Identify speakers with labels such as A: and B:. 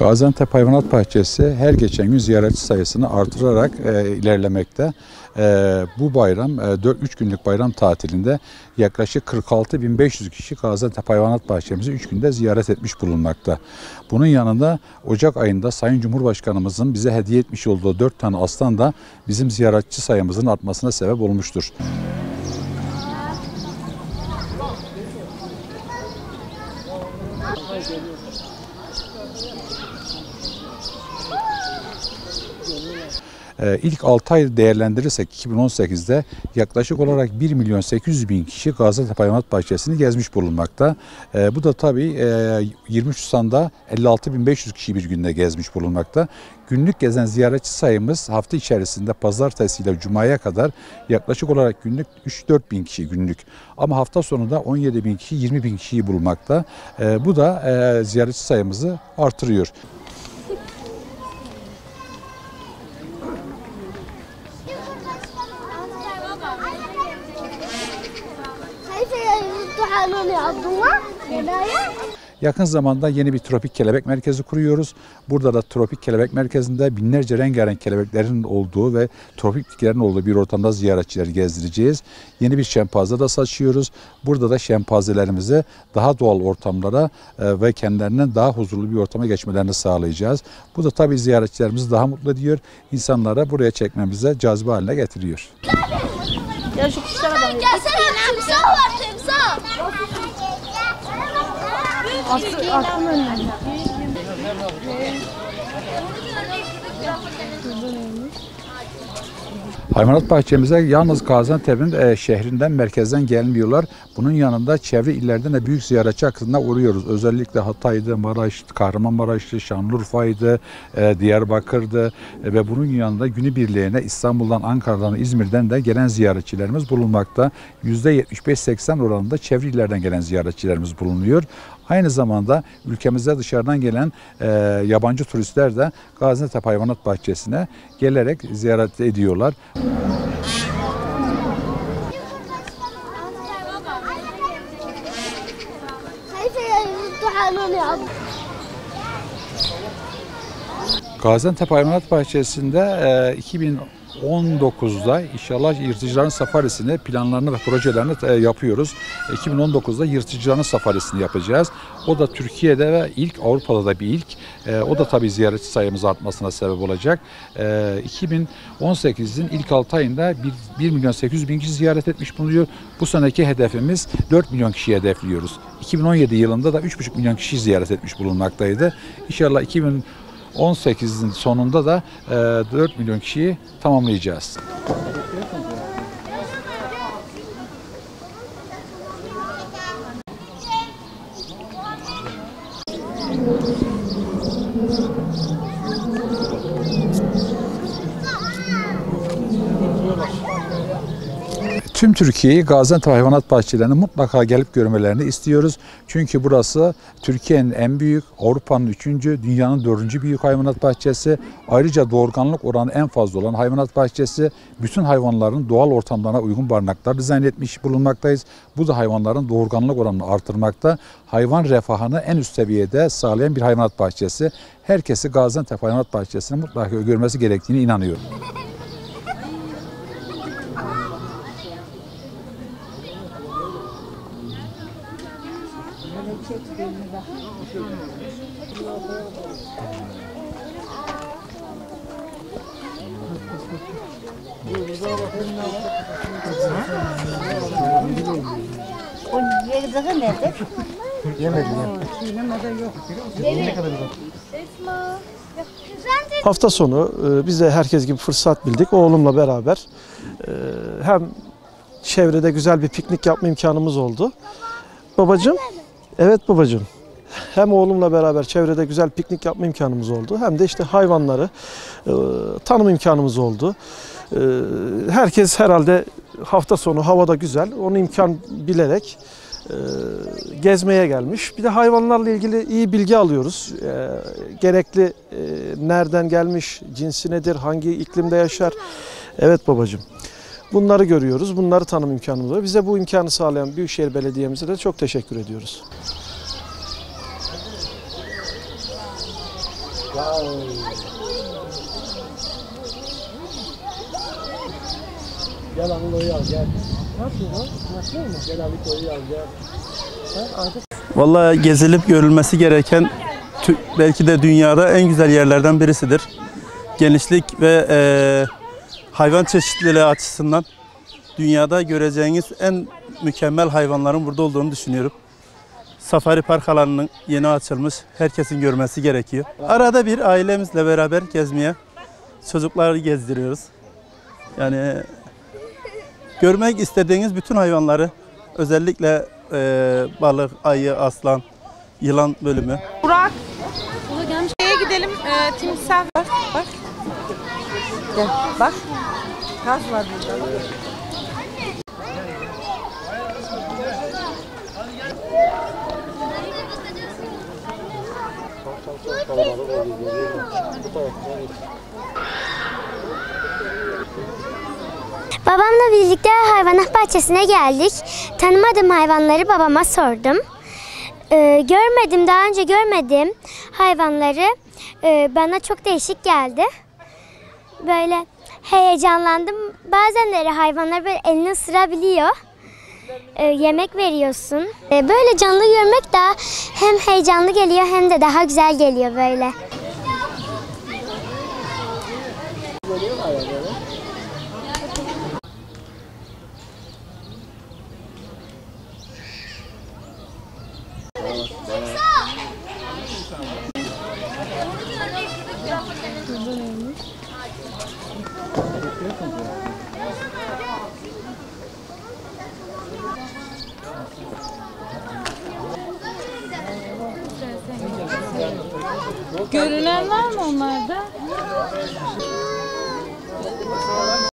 A: Gaziantep Hayvanat Bahçesi her geçen gün ziyaretçi sayısını artırarak ilerlemekte. Bu bayram, 3 günlük bayram tatilinde yaklaşık 46.500 kişi Gaziantep Hayvanat Bahçemizi 3 günde ziyaret etmiş bulunmakta. Bunun yanında Ocak ayında Sayın Cumhurbaşkanımızın bize hediye etmiş olduğu 4 tane aslan da bizim ziyaretçi sayımızın artmasına sebep olmuştur. İlk 6 ay değerlendirirsek 2018'de yaklaşık olarak 1.800.000 kişi Gaziantep Hayvanat Bahçesi'ni gezmiş bulunmakta. Bu da tabii 23 Nisan'da 56.500 kişi bir günde gezmiş bulunmakta. Günlük gezen ziyaretçi sayımız hafta içerisinde pazartesi ile cumaya kadar yaklaşık olarak günlük 3-4 bin kişi günlük. Ama hafta sonunda 17.000 kişi, 20.000 kişiyi bulmakta. Bu da ziyaretçi sayımızı artırıyor. Yakın zamanda yeni bir tropik kelebek merkezi kuruyoruz. Burada da tropik kelebek merkezinde binlerce rengarenk kelebeklerin olduğu ve tropik bitkilerin olduğu bir ortamda ziyaretçileri gezdireceğiz. Yeni bir şempanze da saçıyoruz. Burada da şempanzelerimizi daha doğal ortamlara ve kendilerinden daha huzurlu bir ortama geçmelerini sağlayacağız. Bu da tabii ziyaretçilerimizi daha mutlu ediyor. İnsanlara buraya çekmemize cazibe haline getiriyor.
B: Ya şu kuşlara bak.
C: Gelsene, timsah var, timsah.
B: Aklım önüne.
A: Hayvanat bahçemize yalnız Gaziantep'in şehrinden, merkezden gelmiyorlar. Bunun yanında çevre illerden de büyük ziyaretçi akınına uğruyoruz. Özellikle Hatay'dı, Maraş, Kahramanmaraş'tı, Şanlıurfa'ydı, Diyarbakır'dı ve bunun yanında günübirliğine İstanbul'dan, Ankara'dan, İzmir'den de gelen ziyaretçilerimiz bulunmakta. %75-80 oranında çevre illerden gelen ziyaretçilerimiz bulunuyor. Aynı zamanda ülkemize dışarıdan gelen yabancı turistler de Gaziantep Hayvanat Bahçesi'ne gelerek ziyaret ediyorlar. Gaziantep Hayvanat Bahçesi'nde 2019'da inşallah yırtıcıların safarisini, planlarını ve projelerini yapıyoruz. 2019'da yırtıcıların safarisini yapacağız. O da Türkiye'de ve Avrupa'da da bir ilk. O da tabii ziyaretçi sayımız artmasına sebep olacak. 2018'in ilk 6 ayında 1.800.000 kişi ziyaret etmiş bulunuyor. Bu seneki hedefimiz 4 milyon kişiyi hedefliyoruz. 2017 yılında da 3,5 milyon kişi ziyaret etmiş bulunmaktaydı. İnşallah 2018'in sonunda da 4 milyon kişiyi tamamlayacağız. Tüm Türkiye'yi Gaziantep Hayvanat Bahçelerine mutlaka gelip görmelerini istiyoruz. Çünkü burası Türkiye'nin en büyük, Avrupa'nın 3. dünyanın 4. büyük hayvanat bahçesi. Ayrıca doğurganlık oranı en fazla olan hayvanat bahçesi. Bütün hayvanların doğal ortamlarına uygun barınaklar dizayn etmiş bulunmaktayız. Bu da hayvanların doğurganlık oranını artırmakta. Hayvan refahını en üst seviyede sağlayan bir hayvanat bahçesi. Herkesi Gaziantep Hayvanat Bahçesi'ni mutlaka görmesi gerektiğine inanıyorum.
C: O yedikleri nerede?
D: Yemedim. Hafta sonu biz de herkes gibi fırsat bildik. Oğlumla beraber hem çevrede güzel bir piknik yapma imkanımız oldu. Babacığım, evet babacığım. Hem oğlumla beraber çevrede güzel piknik yapma imkanımız oldu. Hem de işte hayvanları tanım imkanımız oldu. Herkes herhalde hafta sonu havada güzel. Onu imkan bilerek gezmeye gelmiş. Bir de hayvanlarla ilgili iyi bilgi alıyoruz. Gerekli nereden gelmiş, cinsi nedir, hangi iklimde yaşar. Evet babacığım. Bunları görüyoruz. Bunları tanım imkanımız var. Bize bu imkanı sağlayan Büyükşehir Belediye'mize de çok teşekkür ediyoruz. Gel Anadolu'yu al gel. Ne yapıyorsun? Nasıl mı? Gel Anadolu'yu al gel.
E: Vallahi gezilip görülmesi gereken belki de dünyada en güzel yerlerden birisidir. Genişlik ve hayvan çeşitliliği açısından dünyada göreceğiniz en mükemmel hayvanların burada olduğunu düşünüyorum. Safari park alanının yeni açılmış, herkesin görmesi gerekiyor. Arada bir ailemizle beraber gezmeye, çocukları gezdiriyoruz. Yani görmek istediğiniz bütün hayvanları, özellikle balık, ayı, aslan, yılan bölümü.
F: Burak. Şeye gidelim. Timsah var. Bak. Gel. Bak. Kaz var burada.
G: Babamla birlikte hayvanat bahçesine geldik. Tanımadığım hayvanları babama sordum. Daha önce görmedim hayvanları bana çok değişik geldi. Böyle heyecanlandım. Bazenleri hayvanlar böyle elini ısırabiliyor. Yemek veriyorsun. Böyle canlı görmek daha hem heyecanlı geliyor hem de daha güzel geliyor böyle.
F: Görünen var mı onlarda?